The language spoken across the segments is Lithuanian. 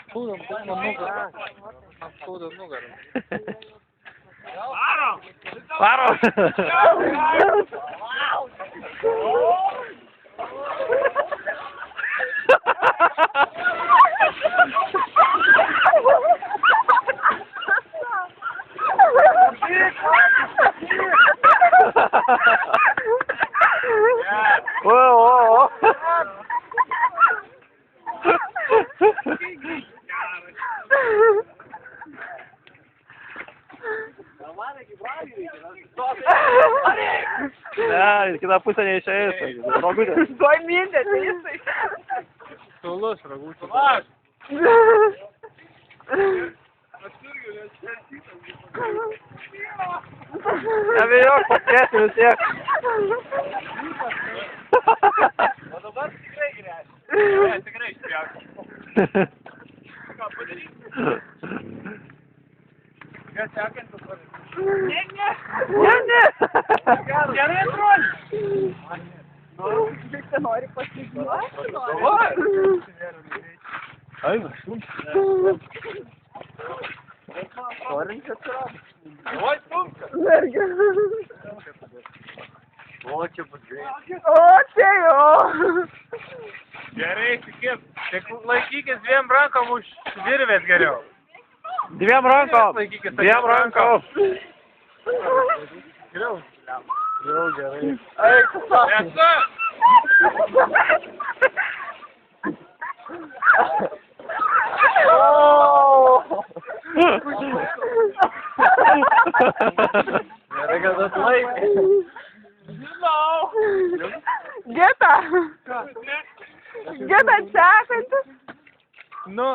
Skauda nugarą. Man skauda nugarą. Varo! O. Ne, kitą pusę neišėjus. Rogutė. Tuoj mindė, tai jisai. Saulus ragutė. Nebijok, pakėsi vis tiek. O dabar tikrai grėsi. Ne, tikrai išspjausi. Ką padaryti? Ką sekantis padaryti? Ne. Gerai atrodė. Nori pasižiūrėti? Ai, šums. Orange atsirado. Oi, stumka. Mergi. O, čia bus greit. O, čia jo. Gerai, tikėt. Tik laikykis dviem rankom už virvės geriau. Dviem rankom. Dviem rankom. Geriau. Jau gerai. Eik, Esu. Gerai, kad atlaikai. Gita. Gita sekantis. Nu.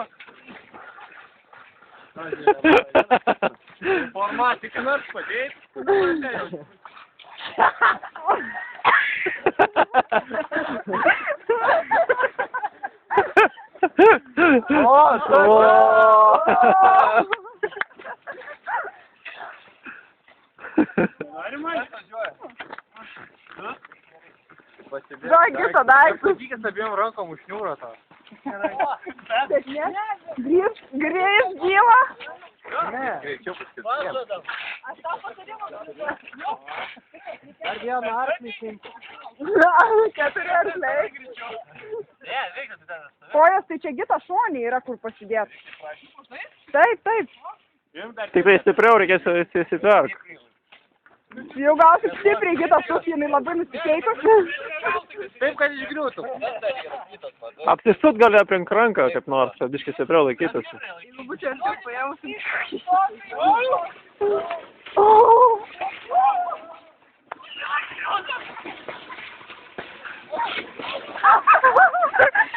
Informatiką nors padėti. Duok Gita daiktus. Sakykis abiem rankom užšniūro tą. Grįžk gyvą. Ne. Greičiau paskirti. Aš tau patarimą duodu. Ar vieną arklį simti? 4 arkliai. Kojas, tai čia Gita šonė yra kur pasidėti. Taip. Tik tai stipriau reikės įsitverk. Jau gal tik stipriai Gita susi, jinai labai nusikeikusi. Taip, kad išgriūtų. Apsisut gali aplink ranką, kaip nors, kad biškį stipriau laikytųsi. Būčiau aš jau paėmusi.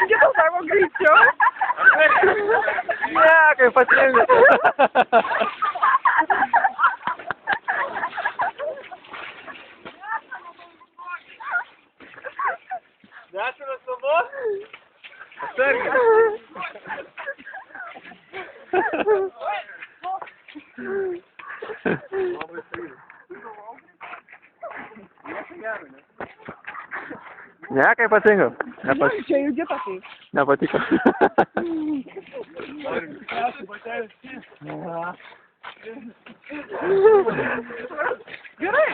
Gita sako greičiau. Ne, kaip patinka. Dešimas savo? Atsargiai. Ne, kaip patinka. Čia jau Gita tai. Nepatiko. Gerai.